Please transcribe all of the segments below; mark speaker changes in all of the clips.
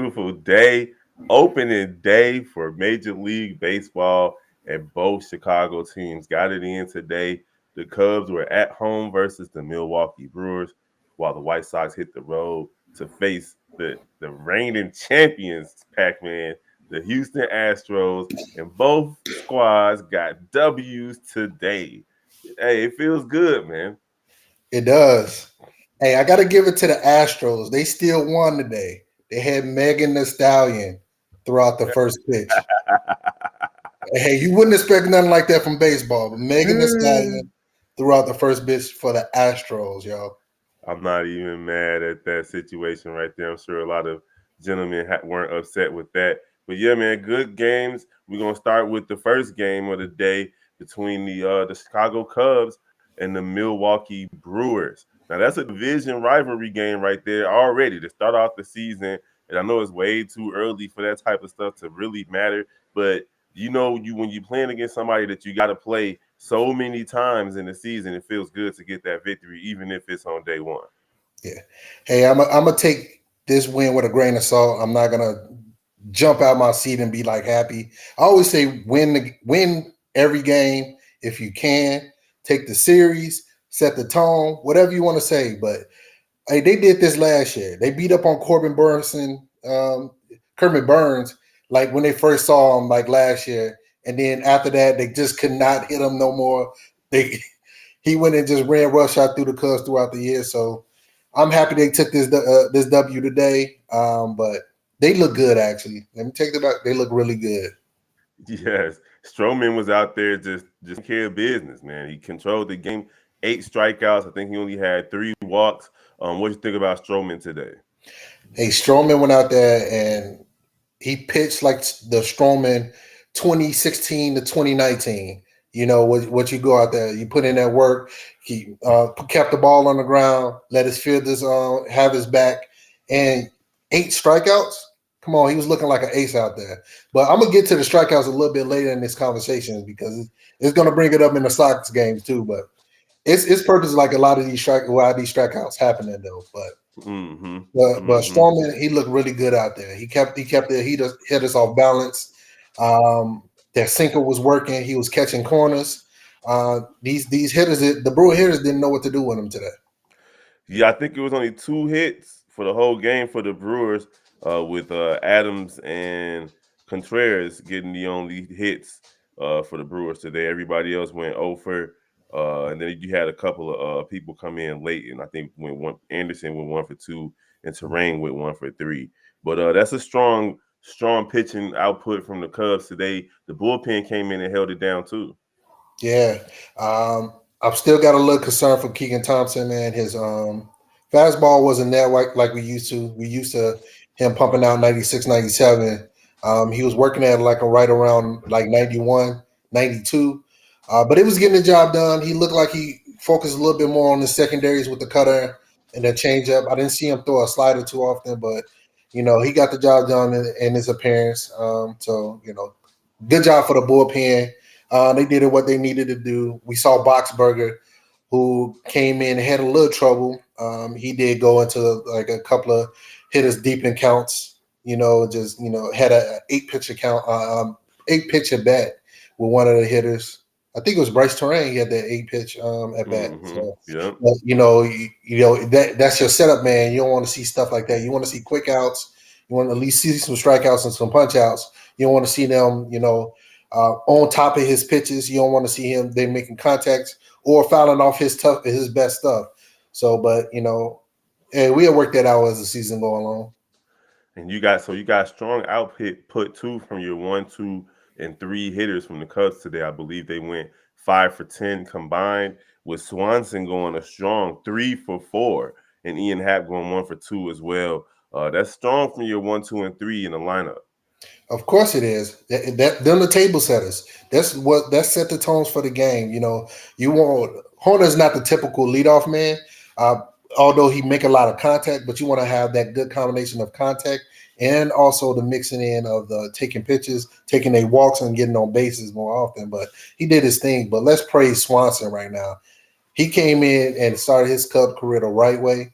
Speaker 1: beautiful day, opening day for Major League Baseball, and both Chicago teams got it in today. The Cubs were at home versus the Milwaukee Brewers, while the White Sox hit the road to face the reigning champions, Pac-Man, the Houston Astros, and both squads got W's today. Hey, it feels good, man.
Speaker 2: It does. Hey, I got to give it to the Astros. They still won today. They had Megan the Stallion throughout the first pitch. Hey, you wouldn't expect nothing like that from baseball, but Megan the Stallion throughout the first pitch for the Astros, yo.
Speaker 1: I'm not even mad at that situation right there. I'm sure a lot of gentlemen weren't upset with that. But yeah, man, good games. We're gonna start with the first game of the day between the Chicago Cubs and the Milwaukee Brewers. Now that's a division rivalry game right there already to start off the season. And I know it's way too early for that type of stuff to really matter, but you when you're playing against somebody that you got to play so many times in the season, it feels good to get that victory, even if it's on day one.
Speaker 2: Yeah. Hey, I'm gonna take this win with a grain of salt. I'm not gonna jump out my seat and be like happy. I always say win every game if you can. Take the series, set the tone, whatever you want to say. But hey, they did this last year. They beat up on Kermit Burns, like when they first saw him, like last year, and then after that, they just could not hit him no more. They He went and just ran rush out through the Cubs throughout the year. So I'm happy they took this W today. But they look good actually. Let me take it back. They look really good.
Speaker 1: Yes, Stroman was out there just taking care of business, man. He controlled the game, 8 strikeouts. I think he only had 3 walks. What do you think about Stroman today?
Speaker 2: Hey, Stroman went out there and he pitched like the Stroman 2016 to 2019. You know what you go out there, you put in that work. He kept the ball on the ground, let his fielders have his back, and 8 strikeouts. Come on, he was looking like an ace out there. But I'm gonna get to the strikeouts a little bit later in this conversation because it's gonna bring it up in the Sox games too. But it's purpose like a lot of these strikeouts happening though.
Speaker 1: Mm-hmm.
Speaker 2: But
Speaker 1: Mm-hmm.
Speaker 2: Strowman, he looked really good out there. He kept the hitters off balance. Their sinker was working. He was catching corners. These hitters, the Brewer hitters didn't know what to do with him today.
Speaker 1: Yeah, I think it was only 2 hits for the whole game for the Brewers, with Adams and Contreras getting the only hits for the Brewers today. Everybody else went over, and then you had a couple of people come in late, and I think when one Anderson went 1 for 2, and Terrain went 1 for 3. But that's a strong pitching output from the Cubs today. The bullpen came in and held it down too.
Speaker 2: Yeah. I've still got a little concern for Keegan Thompson, man. His fastball wasn't there like we used to. We used to him pumping out 96, 97. He was working at like a right around like 91, 92. But it was getting the job done. He looked like he focused a little bit more on the secondaries with the cutter and the changeup. I didn't see him throw a slider too often, but he got the job done in his appearance. So good job for the bullpen. They did what they needed to do. We saw Boxberger, who came in and had a little trouble. He did go into like a couple of hitters deep in counts. Had a 8 pitch account, 8 pitch at bat with one of the hitters. I think it was Bryce Terrain. He had that 8 pitch at bat.
Speaker 1: Mm-hmm.
Speaker 2: So,
Speaker 1: Yep.
Speaker 2: that's your setup, man. You don't want to see stuff like that. You want to see quick outs. You want to at least see some strikeouts and some punch outs. You don't want to see them, on top of his pitches. You don't want to see him they making contacts or fouling off his best stuff. So, but we'll work that out as the season go along.
Speaker 1: And you got strong output put too from your 1, 2, and 3 hitters from the Cubs today. I believe they went 5 for 10 combined, with Swanson going a strong 3 for 4, and Ian Happ going 1 for 2 as well. That's strong from your 1, 2, and 3 in the lineup.
Speaker 2: Of course it is. Them the table setters. That set the tones for the game. You want Horner's not the typical leadoff man, uh, although he make a lot of contact. But you want to have that good combination of contact and also the mixing in of the taking pitches, taking their walks, and getting on bases more often. But he did his thing. But let's praise Swanson right now. He came in and started his Cub career the right way.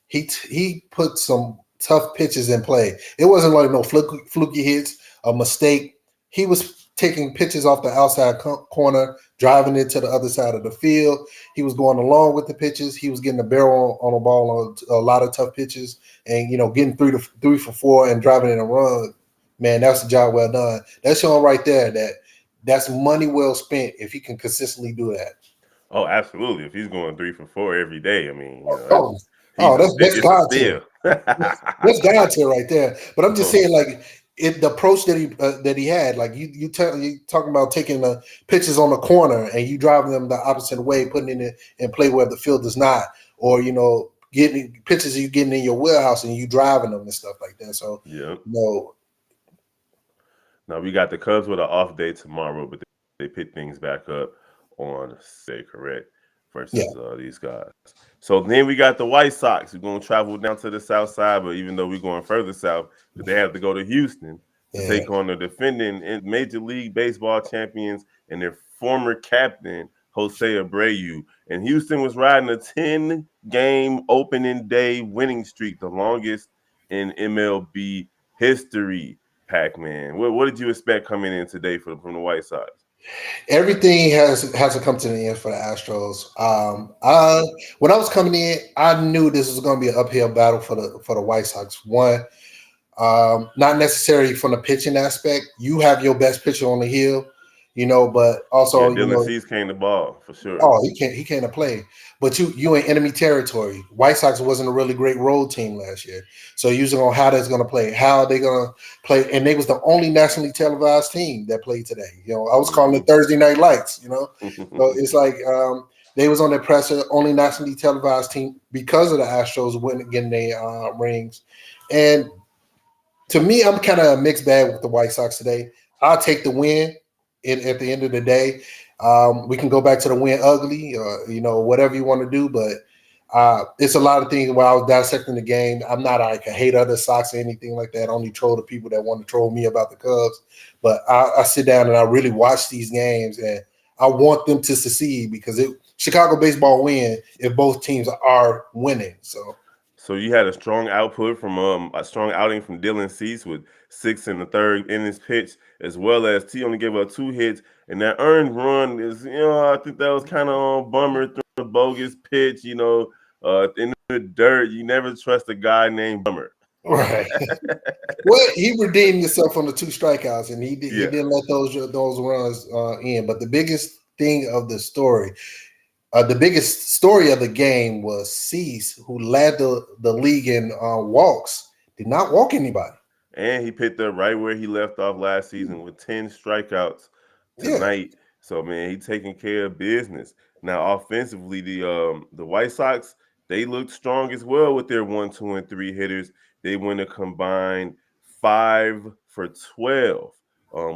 Speaker 2: He put some tough pitches in play. It wasn't like no fluky hits, a mistake. He was taking pitches off the outside corner, driving it to the other side of the field. He was going along with the pitches. He was getting a barrel on a ball on a lot of tough pitches, and getting 3 for 4 and driving in a run. Man, that's a job well done. That's showing right there that's money well spent if he can consistently do that.
Speaker 1: Oh, absolutely. If he's going 3 for 4 every day, I mean,
Speaker 2: that's God tier. That's God tier right there. But I'm just saying, like, the approach that he had, like you talking about taking the pitches on the corner and you driving them the opposite way, putting it in play where the field does not, or getting pitches you getting in your wheelhouse and you driving them and stuff like that. So
Speaker 1: Now we got the Cubs with an off day tomorrow, but they pick things back up on Say Correct versus these guys. So then we got the White Sox. We're going to travel down to the south side, but even though we're going further south, they have to go to Houston to take on the defending Major League Baseball champions and their former captain, Jose Abreu. And Houston was riding a 10-game opening day winning streak, the longest in MLB history. Pac-Man, what did you expect coming in today from the White Sox?
Speaker 2: Everything has to come to the end for the Astros. When I was coming in, I knew this was going to be an uphill battle for the White Sox. One, not necessarily from the pitching aspect. You have your best pitcher on the hill, but also
Speaker 1: Dylan Cease came to ball for sure.
Speaker 2: Oh, he can't play. But you in enemy territory. White Sox wasn't a really great road team last year. So usually on how they're going to play, how they're going to play. And they was the only nationally televised team that played today. I was calling it Thursday Night Lights, So it's like they was on their presser, only nationally televised team because of the Astros getting their rings. And to me, I'm kind of a mixed bag with the White Sox today. I'll take the win at the end of the day. We can go back to the win ugly, whatever you want to do, but it's a lot of things. While I was dissecting the game, I'm not like a hate other Sox or anything like that. I only troll the people that want to troll me about the Cubs. But I sit down and I really watch these games, and I want them to succeed because Chicago baseball win if both teams are winning.
Speaker 1: So you had a strong output from a strong outing from Dylan Cease with 6 in the third innings pitch, as well as he only gave up 2 hits, and that earned run is, I think that was kind of bummer through the bogus pitch, in the dirt. You never trust a guy named Bummer.
Speaker 2: Right. Well, he redeemed himself on the 2 strikeouts, and he didn't let those runs in. But the biggest thing of the story. The biggest story of the game was Cease, who led the league in walks, did not walk anybody.
Speaker 1: And he picked up right where he left off last season with 10 strikeouts tonight. Yeah. So, man, he's taking care of business. Now, offensively, the White Sox, they looked strong as well with their 1, 2, and 3 hitters. They went a combined 5 for 12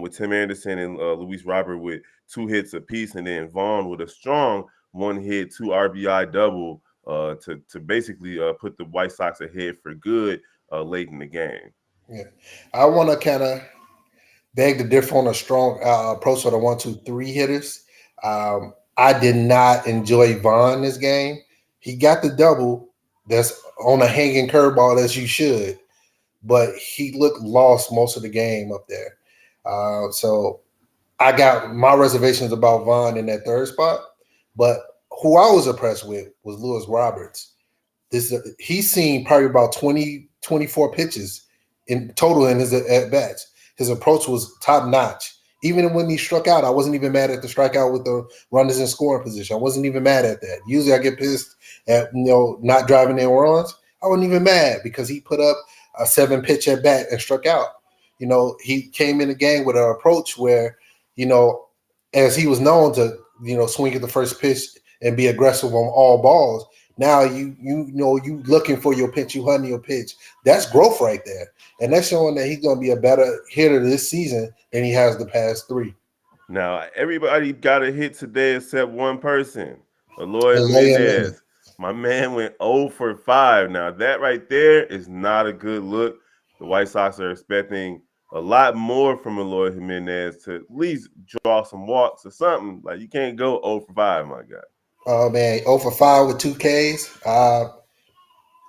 Speaker 1: with Tim Anderson and Luis Robert with 2 hits apiece, and then Vaughn with a strong 1 hit, 2 RBI double to basically put the White Sox ahead for good late in the game.
Speaker 2: Yeah, I want to kind of beg to differ on a strong approach for the 1, 2, 3 hitters. I did not enjoy Vaughn this game. He got the double that's on a hanging curveball as you should, but he looked lost most of the game up there. So I got my reservations about Vaughn in that third spot. But who I was impressed with was Luis Roberts. He's seen probably about 20, 24 pitches in total in his at-bats. His approach was top-notch. Even when he struck out, I wasn't even mad at the strikeout with the runners in scoring position. I wasn't even mad at that. Usually I get pissed at not driving in runs. I wasn't even mad because he put up a 7-pitch at-bat and struck out. He came in the game with an approach where, as he was known to swing at the first pitch and be aggressive on all balls. Now you looking for your pitch, you hunting your pitch. That's growth right there, and that's showing that he's going to be a better hitter this season than he has the past 3.
Speaker 1: Now everybody got a hit today except one person, Eloy Jimenez. My man went 0 for 5. Now that right there is not a good look. The White Sox are expecting a lot more from Eloy Jimenez to at least draw some walks or something. Like, you can't go 0 for 5, my guy.
Speaker 2: Oh, man, 0 for 5 with 2 Ks.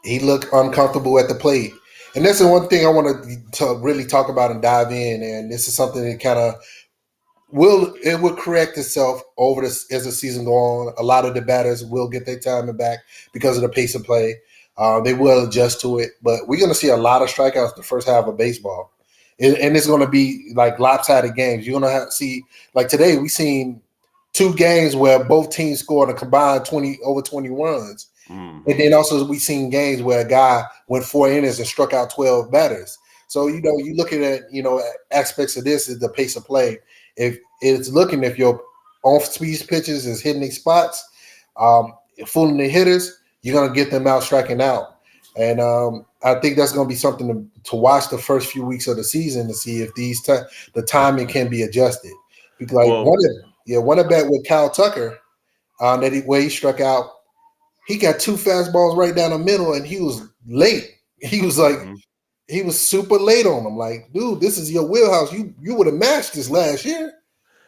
Speaker 2: He looked uncomfortable at the plate. And that's the one thing I want to really talk about and dive in. And this is something that kind of will correct itself over this as the season go on. A lot of the batters will get their timing back because of the pace of play. They will adjust to it, but we're going to see a lot of strikeouts the first half of baseball, and it's going to be like lopsided games. You're going to see like today we seen two games where both teams scored a combined 20 runs.
Speaker 1: Mm-hmm.
Speaker 2: And then also we seen games where a guy went 4 innings and struck out 12 batters. So you looking at aspects of this is the pace of play. If it's looking if your off-speed pitches is hitting these spots, fooling the hitters, you're gonna get them out striking out. And I think that's gonna be something to watch the first few weeks of the season to see if the timing can be adjusted. Because one at bat with Kyle Tucker, where he struck out. He got two fastballs right down the middle, and he was late. He was like, he was super late on them. Like, dude, this is your wheelhouse. You would have matched this last year.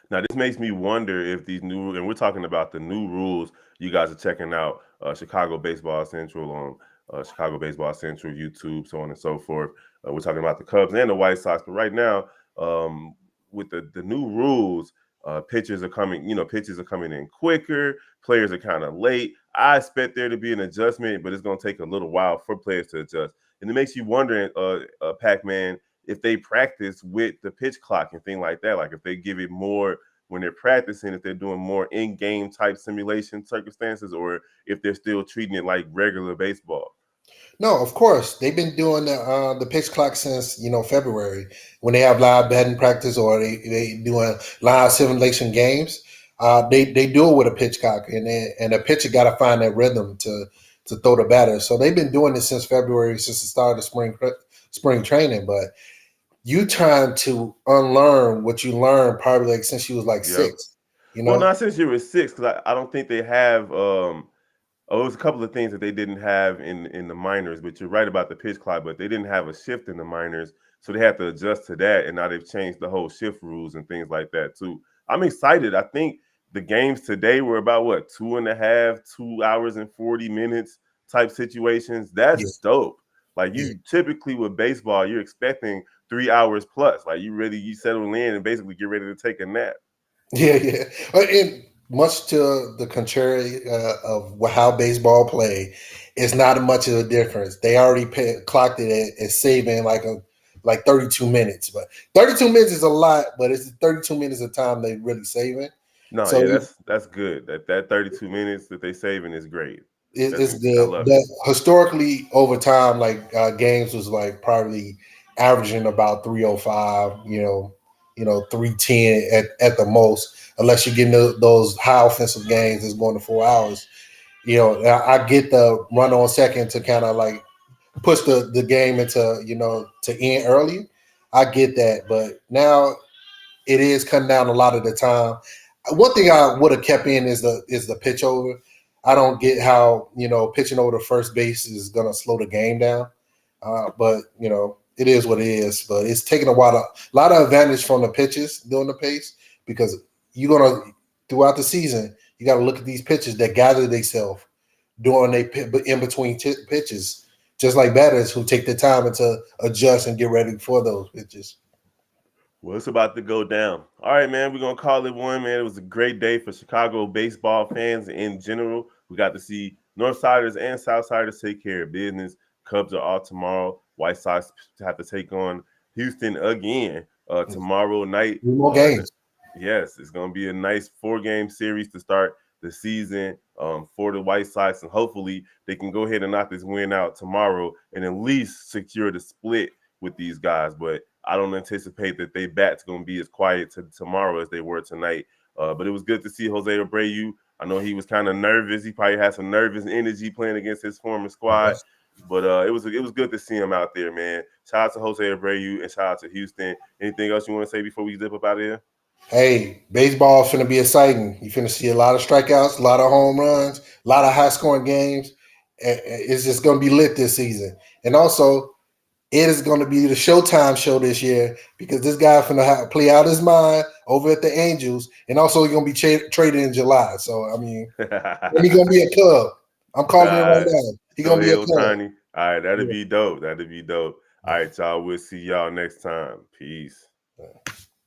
Speaker 1: Now, this makes me wonder if these new, and we're talking about the new rules. You guys are checking out Chicago Baseball Central on Chicago Baseball Central, YouTube, so on and so forth. We're talking about the Cubs and the White Sox. But right now, with the new rules, pitches are coming in quicker. Players are kind of late. I expect there to be an adjustment, but it's going to take a little while for players to adjust. And it makes you wonder, Pac-Man, if they practice with the pitch clock and things like that. Like if they give it more when they're practicing, if they're doing more in-game type simulation circumstances, or if they're still treating it like regular baseball.
Speaker 2: No, of course. They've been doing the pitch clock since, February when they have live batting practice or they doing live simulation games. They do it with a pitch clock, and the pitcher got to find that rhythm to throw the batter. So they've been doing this since February, since the start of spring training. But you trying to unlearn what you learned probably like since you was like 6.
Speaker 1: Well, not since you were 6, because I don't think they have. It was a couple of things that they didn't have in the minors, but you're right about the pitch clock. But they didn't have a shift in the minors, so they had to adjust to that. And now they've changed the whole shift rules and things like that too. I'm excited. I think the games today were about 2 hours and 40 minutes type situations. That's dope. Like you typically with baseball, you're expecting 3 hours plus. Like you settle in and basically get ready to take a nap.
Speaker 2: Yeah. And much to the contrary of how baseball play, it's not much of a difference. They already clocked it as saving like 32 minutes. But 32 minutes is a lot, but it's 32 minutes of time they really saving.
Speaker 1: No, so that's good. That 32 minutes that they saving is great.
Speaker 2: It's good. But historically, over time, like games was like probably averaging about 305, 310 at the most, unless you're getting those high offensive games that's going to 4 hours. I get the run on second to kind of like push the game into, to end early. I get that, but now it is cutting down a lot of the time. One thing I would have kept in is the pitch over. I don't get how, pitching over the first base is going to slow the game down. But, it is what it is. But it's taking a lot of advantage from the pitches doing the pace, because you're going to, throughout the season, you got to look at these pitches that gather themselves during in between pitches, just like batters who take the time to adjust and get ready for those pitches.
Speaker 1: Well, it's about to go down. All right, man, we're going to call it one, man. It was a great day for Chicago baseball fans in general. We got to see Northsiders and Southsiders take care of business. Cubs are off tomorrow. White Sox have to take on Houston again tomorrow night.
Speaker 2: More games.
Speaker 1: Yes, it's going to be a nice 4-game series to start the season for the White Sox, and hopefully they can go ahead and knock this win out tomorrow and at least secure the split with these guys. But I don't anticipate that they bat's going to be as quiet tomorrow as they were tonight. But it was good to see Jose Abreu. I know he was kind of nervous. He probably had some nervous energy playing against his former squad. But it was good to see him out there, man. Shout out to Jose Abreu and shout out to Houston. Anything else you want to say before we zip up out of here?
Speaker 2: Hey, baseball is finna be exciting. You're finna see a lot of strikeouts, a lot of home runs, a lot of high-scoring games. It's just going to be lit this season. And also, it is going to be the Showtime show this year, because this guy finna play out his mind over at the Angels, and also he's going to be traded in July. So, I mean, he's going to be a Cub. I'm calling it right now. He's going to be a Cub.
Speaker 1: All right, that'd be dope. That'd be dope. All right, y'all. We'll see y'all next time. Peace.
Speaker 2: Yeah.